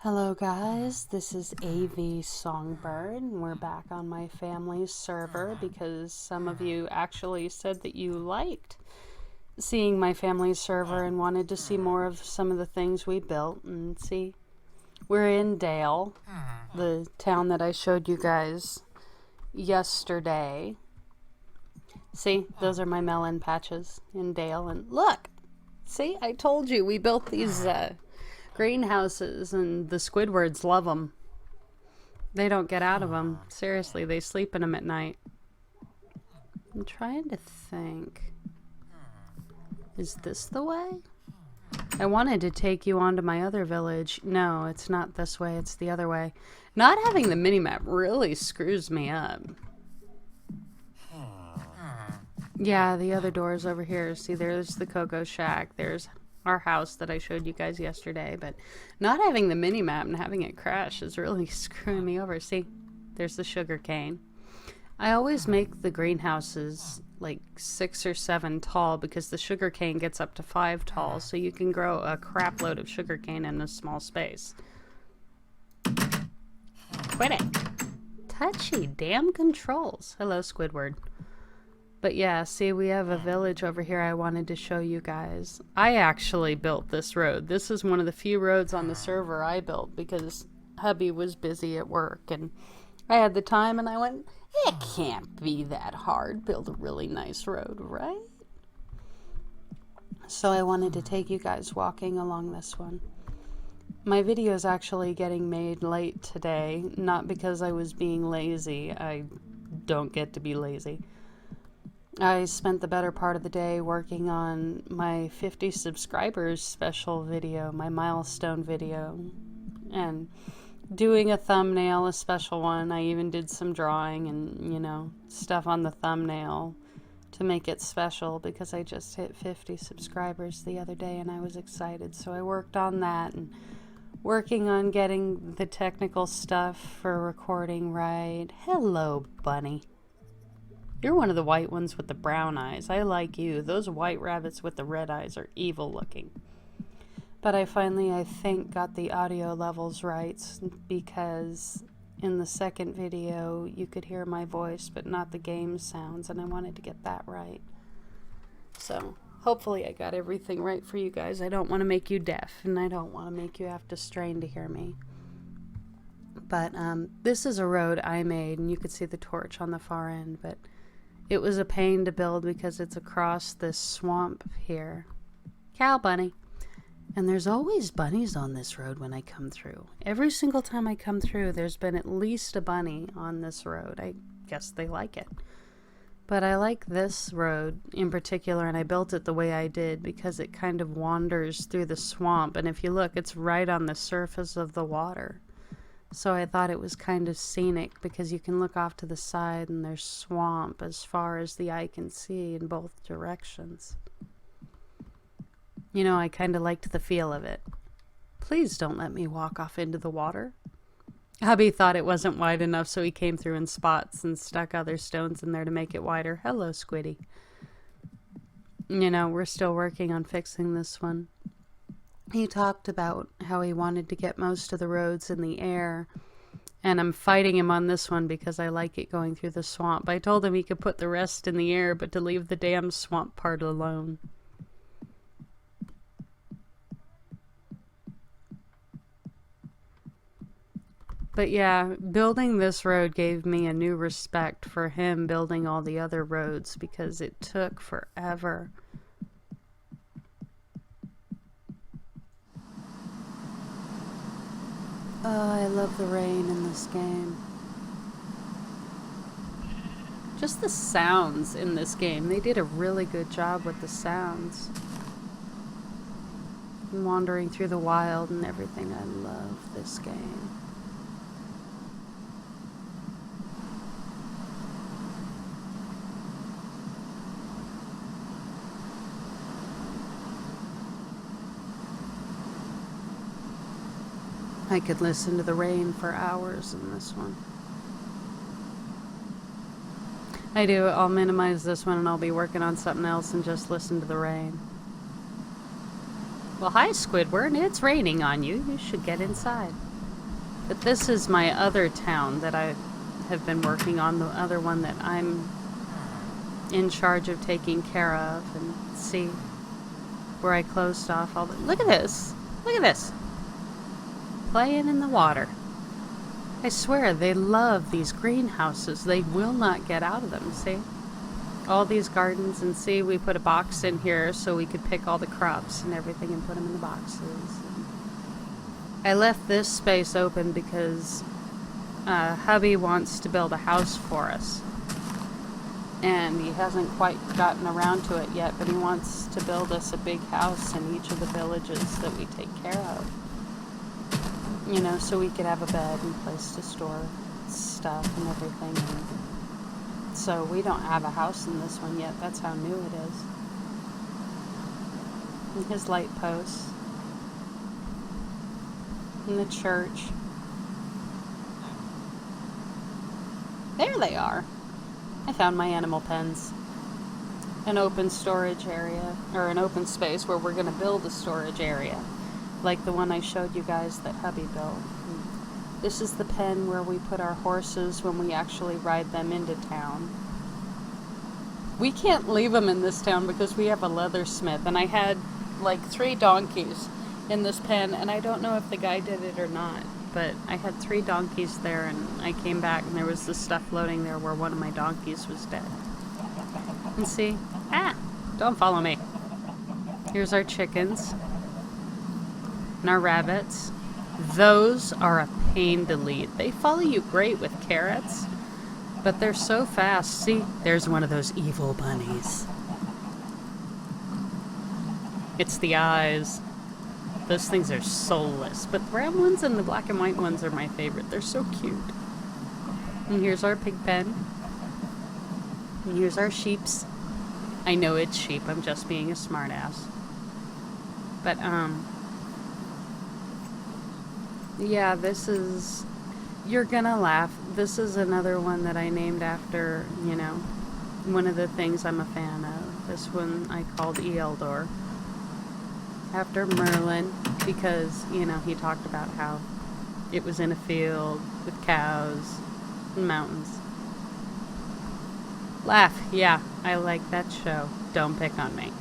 Hello guys, this is avsongbird and we're back on my family's server because some of you actually said that you liked seeing my family's server and wanted to see more of some of the things we built. And see, we're in Dale, the town that I showed you guys yesterday. See, those are my melon patches in Dale, and look, see, I told you we built these greenhouses, and the Squidwards love them. They don't get out of them. Seriously, they sleep in them at night. I'm trying to think. Is this the way? I wanted to take you on to my other village. No, it's not this way. It's the other way. Not having the minimap really screws me up. Yeah, the other door's over here. See, there's the Cocoa Shack. There's our house that I showed you guys yesterday, but not having the mini map and having it crash is really screwing me over. See, there's the sugar cane. I always make the greenhouses like 6 or 7 tall because the sugar cane gets up to 5 tall, so you can grow a crap load of sugar cane in a small space. Quit it. Touchy damn controls. Hello, Squidward. But yeah, see, we have a village over here I wanted to show you guys. I actually built this road. This is one of the few roads on the server I built because hubby was busy at work and I had the time, and I went, it can't be that hard. Build a really nice road, right? So I wanted to take you guys walking along this one. My video is actually getting made late today, not because I was being lazy. I don't get to be lazy. I spent the better part of the day working on my 50 subscribers special video, my milestone video, and doing a thumbnail, a special one. I even did some drawing and, you know, stuff on the thumbnail to make it special because I just hit 50 subscribers the other day and I was excited. So I worked on that and working on getting the technical stuff for recording right. Hello, bunny. You're one of the white ones with the brown eyes. I like you. Those white rabbits with the red eyes are evil looking. But I finally, I think, got the audio levels right because in the second video you could hear my voice but not the game sounds, and I wanted to get that right. So hopefully I got everything right for you guys. I don't want to make you deaf and I don't want to make you have to strain to hear me. But this is a road I made, and you could see the torch on the far end, but it was a pain to build because it's across this swamp here. Cow bunny. And there's always bunnies on this road when I come through. Every single time I come through, there's been at least a bunny on this road. I guess they like it. But I like this road in particular, and I built it the way I did because it kind of wanders through the swamp. And if you look, it's right on the surface of the water. So I thought it was kind of scenic because you can look off to the side and there's swamp as far as the eye can see in both directions. You know, I kind of liked the feel of it. Please don't let me walk off into the water. Hubby thought it wasn't wide enough, so he came through in spots and stuck other stones in there to make it wider. Hello, Squiddy. You know, we're still working on fixing this one. He talked about how he wanted to get most of the roads in the air, and I'm fighting him on this one because I like it going through the swamp. I told him he could put the rest in the air, but to leave the damn swamp part alone. But yeah, building this road gave me a new respect for him building all the other roads because it took forever. Oh, I love the rain in this game. Just the sounds in this game. They did a really good job with the sounds. Wandering through the wild and everything. I love this game. I could listen to the rain for hours in this one. I do. I'll minimize this one and I'll be working on something else and just listen to the rain. Well, hi, Squidward. It's raining on you. You should get inside. But this is my other town that I have been working on, the other one that I'm in charge of taking care of. And see where I closed off all the... Look at this! Look at this! Playing in the water. I swear, they love these greenhouses. They will not get out of them, see? All these gardens, and see, we put a box in here so we could pick all the crops and everything and put them in the boxes. I left this space open because hubby wants to build a house for us. And he hasn't quite gotten around to it yet, but he wants to build us a big house in each of the villages that we take care of. You know, so we could have a bed and place to store stuff and everything. And so we don't have a house in this one yet. That's how new it is. And his light posts. And the church. There they are. I found my animal pens. An open storage area, or an open space where we're going to build a storage area. Like the one I showed you guys that hubby built. And this is the pen where we put our horses when we actually ride them into town. We can't leave them in this town because we have a leathersmith, and I had like 3 donkeys in this pen, and I don't know if the guy did it or not, but I had 3 donkeys there, and I came back and there was this stuff floating there where one of my donkeys was dead. And see? Don't follow me. Here's our chickens. And our rabbits. Those are a pain to lead. They follow you great with carrots, but they're so fast. See, there's one of those evil bunnies. It's the eyes. Those things are soulless, but the brown ones and the black and white ones are my favorite. They're so cute. And here's our pig pen. And here's our sheeps. I know it's sheep. I'm just being a smartass. But, yeah, this is... You're gonna laugh. This is another one that I named after, you know, one of the things I'm a fan of. This one I called Ealdor. After Merlin, because, you know, he talked about how it was in a field with cows and mountains. Laugh. Yeah, I like that show. Don't pick on me.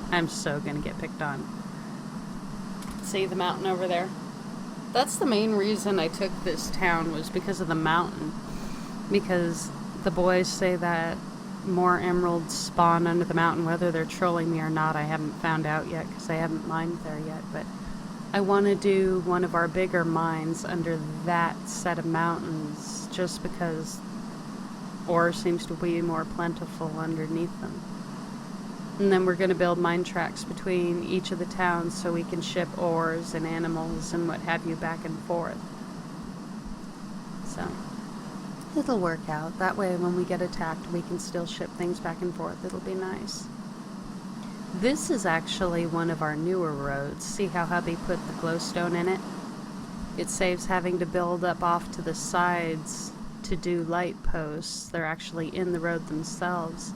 I'm so gonna get picked on. See the mountain over there? That's the main reason I took this town, was because of the mountain. Because the boys say that more emeralds spawn under the mountain, whether they're trolling me or not. I haven't found out yet because I haven't mined there yet. But I want to do one of our bigger mines under that set of mountains, just because ore seems to be more plentiful underneath them. And then we're going to build mine tracks between each of the towns so we can ship ores and animals and what have you back and forth. So it'll work out. That way when we get attacked we can still ship things back and forth. It'll be nice. This is actually one of our newer roads. See how hubby put the glowstone in it? It saves having to build up off to the sides to do light posts. They're actually in the road themselves.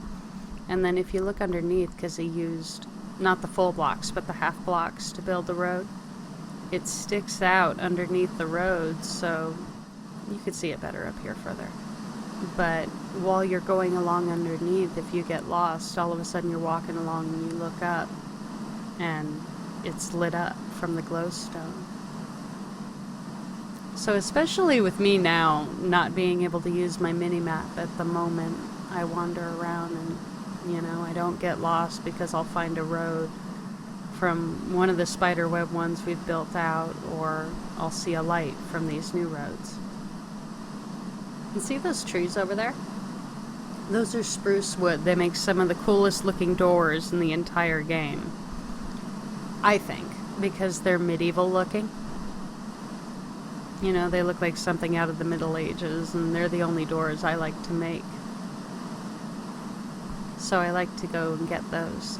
And then if you look underneath, because he used not the full blocks but the half blocks to build the road, it sticks out underneath the road, so you could see it better up here further. But while you're going along underneath, if you get lost, all of a sudden you're walking along and you look up and it's lit up from the glowstone. So especially with me now not being able to use my mini-map at the moment, I wander around and, you know, I don't get lost because I'll find a road from one of the spiderweb ones we've built out, or I'll see a light from these new roads. You see those trees over there? Those are spruce wood. They make some of the coolest looking doors in the entire game, I think, because they're medieval looking. You know, they look like something out of the Middle Ages, and they're the only doors I like to make. So I like to go and get those.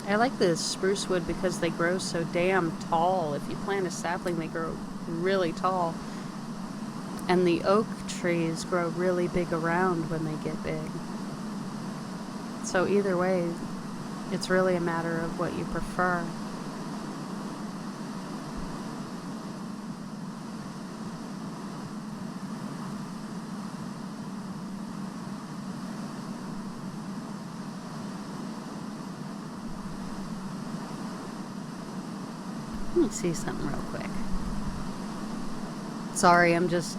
I like the spruce wood because they grow so damn tall. If you plant a sapling, they grow really tall. And the oak trees grow really big around when they get big. So either way, it's really a matter of what you prefer. Let me see something real quick. Sorry, I'm just,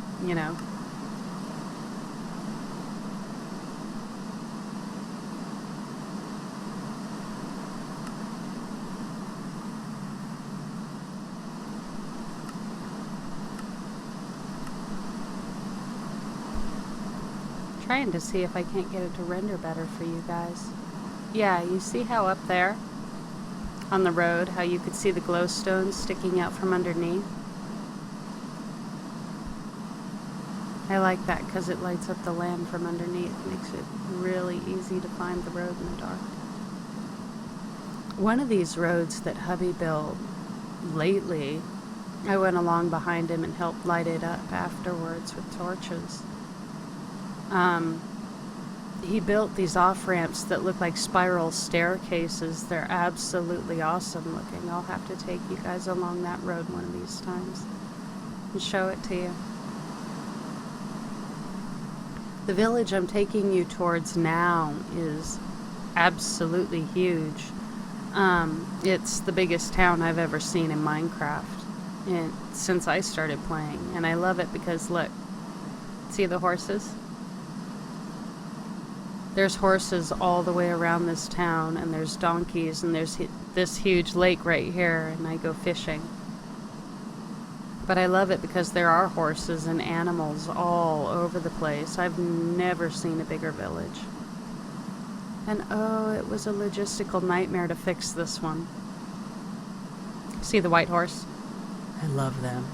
trying to see if I can't get it to render better for you guys. Yeah, you see how up there on the road, how you could see the glowstone sticking out from underneath? I like that because it lights up the land from underneath, makes it really easy to find the road in the dark. One of these roads that hubby built lately, I went along behind him and helped light it up afterwards with torches. He built these off-ramps that look like spiral staircases. They're absolutely awesome looking. I'll have to take you guys along that road one of these times and show it to you. The village I'm taking you towards now is absolutely huge. It's the biggest town I've ever seen in Minecraft since I started playing, and I love it because look, see the horses? There's horses all the way around this town, and there's donkeys, and there's this huge lake right here, and I go fishing. But I love it because there are horses and animals all over the place. I've never seen a bigger village. And oh, it was a logistical nightmare to fix this one. See the white horse? I love them.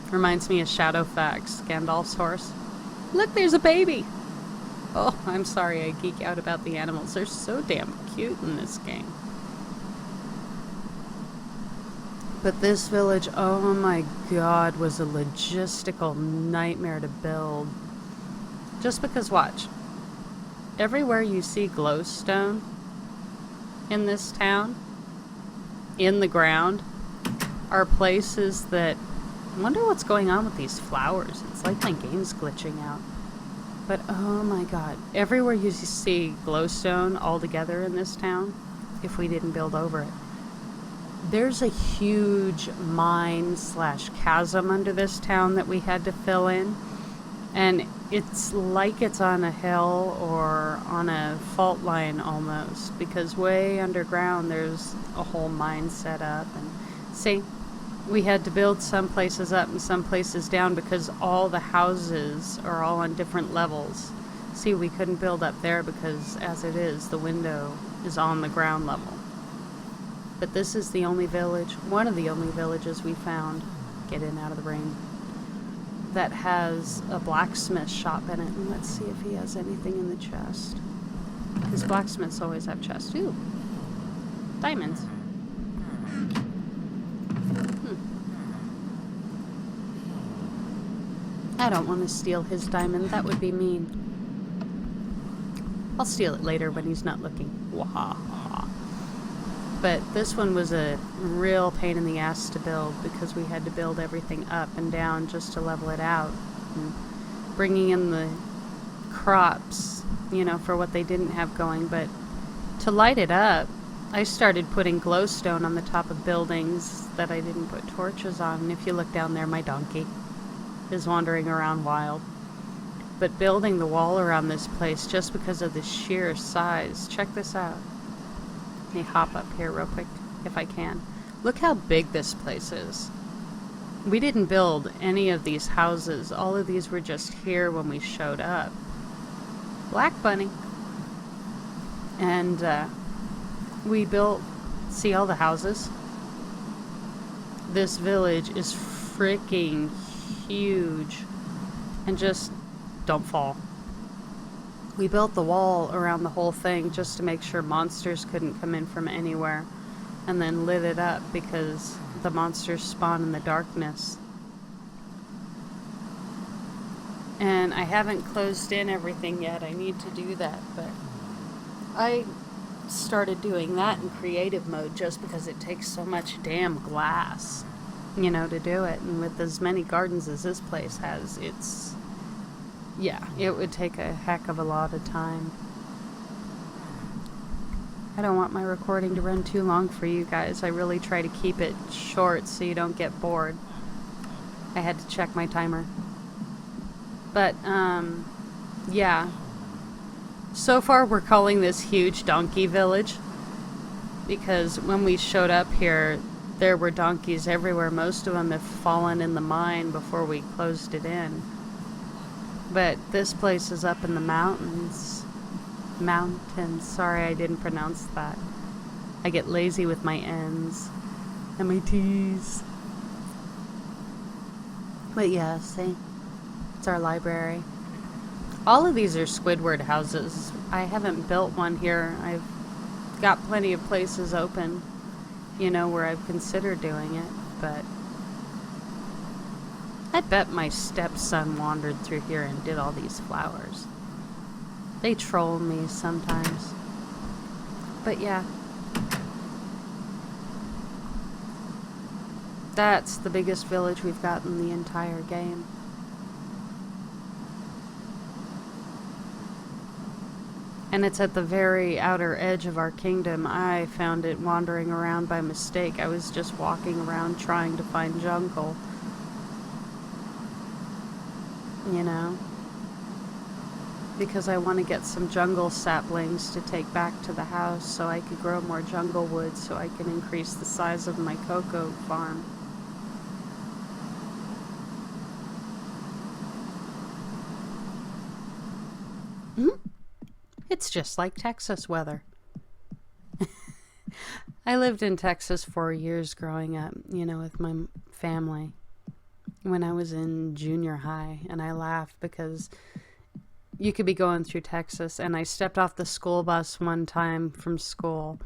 Reminds me of Shadowfax, Gandalf's horse. Look, there's a baby! Oh, I'm sorry I geek out about the animals. They're so damn cute in this game. But this village, oh my god, was a logistical nightmare to build. Just because, watch. Everywhere you see glowstone in this town, in the ground, are places that... I wonder what's going on with these flowers. It's like my game's glitching out. But oh my god, everywhere you see glowstone all together in this town, if we didn't build over it, there's a huge mine / chasm under this town that we had to fill in. And it's like it's on a hill or on a fault line almost, because way underground there's a whole mine set up. And see, we had to build some places up and some places down because all the houses are all on different levels. See, we couldn't build up there because as it is, the window is on the ground level. But this is the only village, one of the only villages we found, get in out of the rain, that has a blacksmith shop in it. And let's see if he has anything in the chest. Because blacksmiths always have chests. Ooh, diamonds. I don't want to steal his diamond. That would be mean. I'll steal it later when he's not looking. Wahaha. But this one was a real pain in the ass to build because we had to build everything up and down just to level it out. And bringing in the crops, for what they didn't have going. But to light it up, I started putting glowstone on the top of buildings that I didn't put torches on. And if you look down there, my donkey is wandering around wild. But building the wall around this place just because of the sheer size. Check this out. Let me hop up here real quick if I can. Look how big this place is. We didn't build any of these houses. All of these were just here when we showed up. Black bunny. And we built, see all the houses? This village is freaking huge. And just don't fall. We built the wall around the whole thing just to make sure monsters couldn't come in from anywhere, and then lit it up because the monsters spawn in the darkness. And I haven't closed in everything yet. I need to do that, but I started doing that in creative mode just because it takes so much damn glass, to do it. And with as many gardens as this place has, it would take a heck of a lot of time. I don't want my recording to run too long for you guys. I really try to keep it short so you don't get bored. I had to check my timer. But, yeah. So far we're calling this huge donkey village. Because when we showed up here, there were donkeys everywhere. Most of them have fallen in the mine before we closed it in. But this place is up in the mountains. Sorry, I didn't pronounce that. I get lazy with my N's and my T's. But yeah, see? It's our library. All of these are Squidward houses. I haven't built one here. I've got plenty of places open, you know, where I've considered doing it, but I bet my stepson wandered through here and did all these flowers. They troll me sometimes. But yeah. That's the biggest village we've got in the entire game. And it's at the very outer edge of our kingdom. I found it wandering around by mistake. I was just walking around trying to find jungle. You know? Because I want to get some jungle saplings to take back to the house so I could grow more jungle wood so I can increase the size of my cocoa farm. It's just like Texas weather. I lived in Texas for years growing up, you know, with my family when I was in junior high, and I laughed because you could be going through Texas, and I stepped off the school bus one time from school,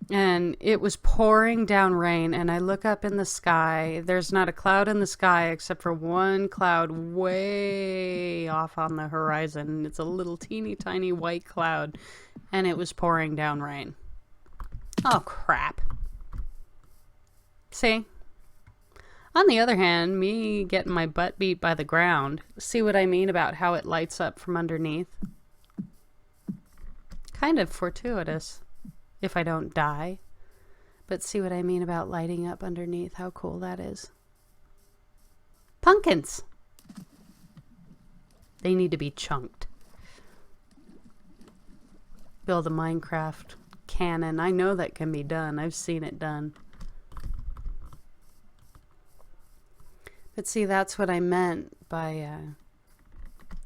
and it was pouring down rain, and I look up in the sky. There's not a cloud in the sky except for one cloud way off on the horizon. It's a little teeny tiny white cloud, and it was pouring down rain. Oh, crap. See? On the other hand, me getting my butt beat by the ground, see what I mean about how it lights up from underneath? Kind of fortuitous. If I don't die. But see what I mean about lighting up underneath, how cool that is. Pumpkins! They need to be chunked. Build a Minecraft cannon. I know that can be done. I've seen it done. But see, that's what I meant by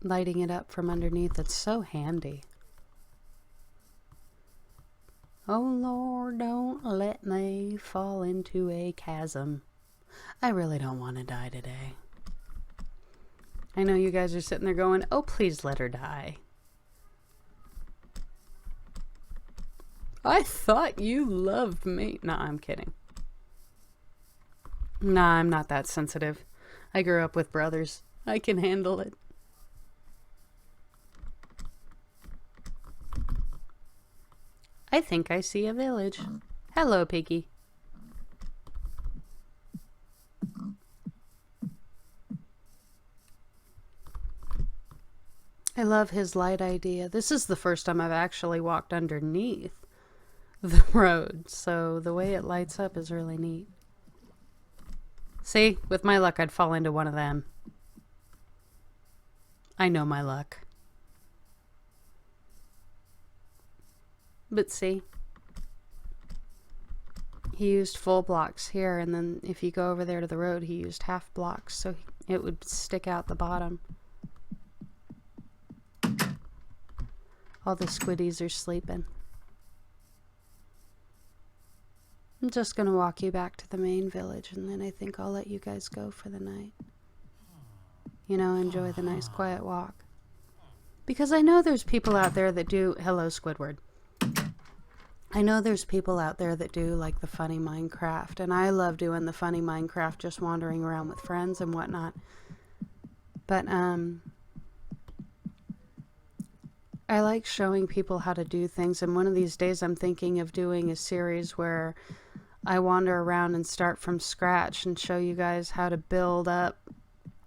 lighting it up from underneath. It's so handy. Oh Lord, don't let me fall into a chasm. I really don't want to die today. I know you guys are sitting there going, oh, please let her die. I thought you loved me. Nah, I'm kidding. Nah, I'm not that sensitive. I grew up with brothers. I can handle it. I think I see a village. Hello, Piggy. I love his light idea. This is the first time I've actually walked underneath the road, so the way it lights up is really neat. See, with my luck, I'd fall into one of them. I know my luck. But see, he used full blocks here, and then if you go over there to the road, he used half blocks, so it would stick out the bottom. All the squiddies are sleeping. I'm just going to walk you back to the main village, and then I think I'll let you guys go for the night. You know, enjoy the nice quiet walk. Because I know there's people out there that do... Hello, Squidward. I know there's people out there that do like the funny Minecraft, and I love doing the funny Minecraft, just wandering around with friends and whatnot. But, I like showing people how to do things, and one of these days I'm thinking of doing a series where I wander around and start from scratch and show you guys how to build up,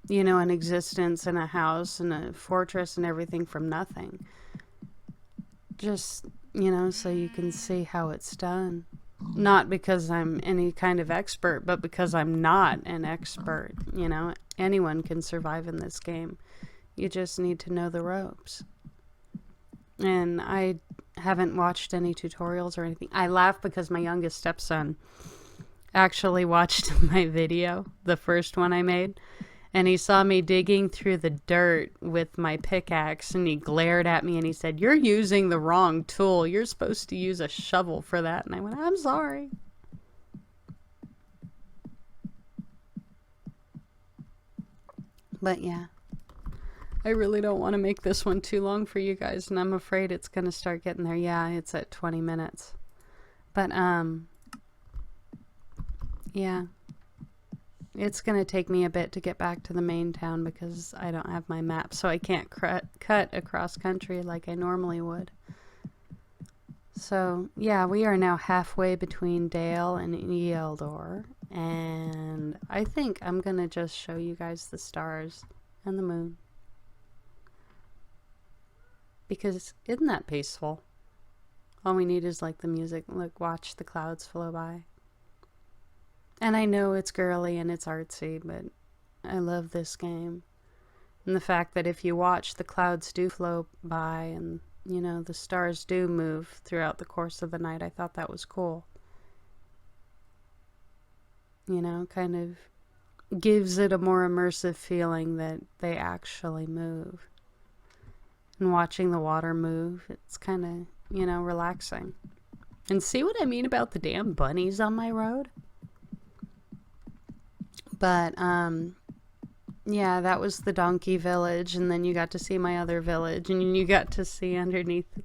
you know, an existence and a house and a fortress and everything from nothing. Just, you know, so you can see how it's done. Not because I'm any kind of expert, but because I'm not an expert. You know, anyone can survive in this game. You just need to know the ropes. And I haven't watched any tutorials or anything. I laugh because my youngest stepson actually watched my video, the first one I made, and he saw me digging through the dirt with my pickaxe, and he glared at me and he said, "You're using the wrong tool. You're supposed to use a shovel for that." And I went, "I'm sorry." But yeah, I really don't want to make this one too long for you guys, and I'm afraid it's going to start getting there. Yeah, it's at 20 minutes. But, yeah. It's going to take me a bit to get back to the main town because I don't have my map, so I can't cut across country like I normally would. So, yeah, we are now halfway between Dale and Eldor, and I think I'm going to just show you guys the stars and the moon. Because isn't that peaceful? All we need is like the music. Look, watch the clouds flow by. And I know it's girly and it's artsy, but I love this game. And the fact that if you watch, the clouds do flow by and, you know, the stars do move throughout the course of the night. I thought that was cool. You know, kind of gives it a more immersive feeling that they actually move. And watching the water move, it's kind of, you know, relaxing. And see what I mean about the damn bunnies on my road? But, yeah, that was the donkey village, and then you got to see my other village, and you got to see underneath,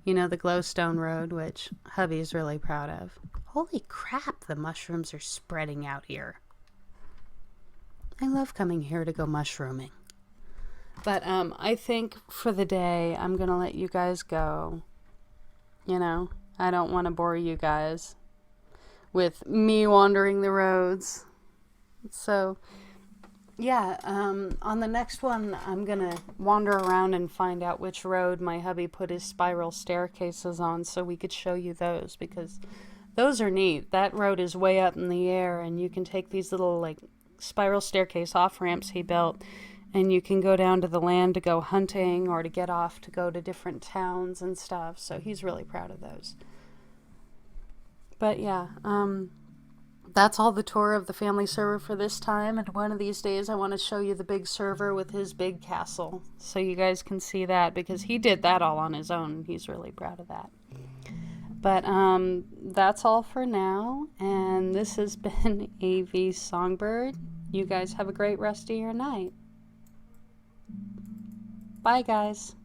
you know, the glowstone road, which hubby's really proud of. Holy crap, the mushrooms are spreading out here. I love coming here to go mushrooming. But, I think for the day, I'm gonna let you guys go. You know, I don't want to bore you guys with me wandering the roads. So, yeah, on the next one, I'm going to wander around and find out which road my hubby put his spiral staircases on so we could show you those, because those are neat. That road is way up in the air, and you can take these little, like, spiral staircase off-ramps he built, and you can go down to the land to go hunting or to get off to go to different towns and stuff, so he's really proud of those. But, yeah, that's all the tour of the family server for this time, and one of these days I want to show you the big server with his big castle, so you guys can see that, because he did that all on his own, and he's really proud of that. But that's all for now, and this has been AV Songbird. You guys have a great rest of your night. Bye, guys.